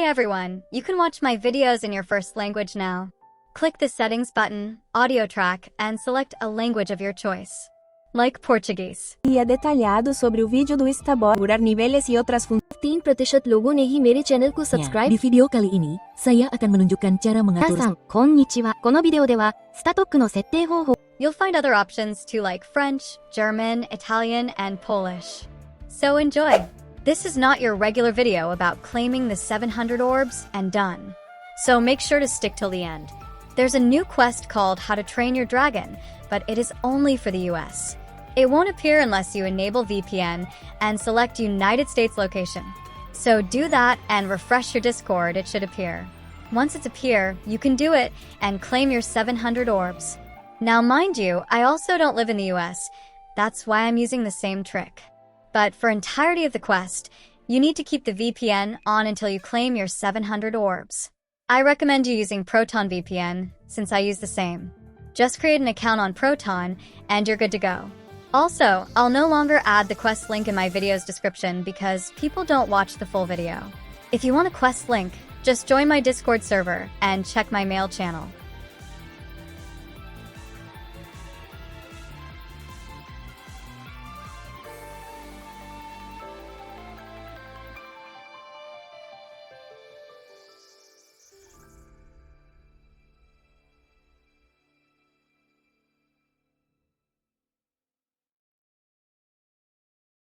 everyone, you can watch my videos in your first language now. Click the settings button, audio track, and select a language of your choice. Like Portuguese. E detalhado sobre o vídeo do Starboard, configurar niveles e outras funções. 3% लोगों ने ही मेरे channel को subscribe. Di video kali ini, saya akan menunjukkan cara 皆 mengatur さん、こんにちは。このビデオでは、スタトックの設定方法。 You'll find other options too, like French, German, Italian, and Polish. So enjoy! This is not your regular video about claiming the 700 orbs and done. So make sure to stick till the end. There's a new quest called How to Train Your Dragon, but it is only for the US. It won't appear unless you enable VPN and select United States location. So do that and refresh your Discord, it should appear. Once it's appear, you can do it and claim your 700 orbs. Now mind you, I also don't live in the US. That's why I'm using the same trick. But for entirety of the quest, you need to keep the VPN on until you claim your 700 orbs. I recommend you using Proton VPN, since I use the same. Just create an account on Proton, and you're good to go. Also, I'll no longer add the quest link in my video's description because people don't watch the full video. If you want a quest link, just join my Discord server and check my mail channel.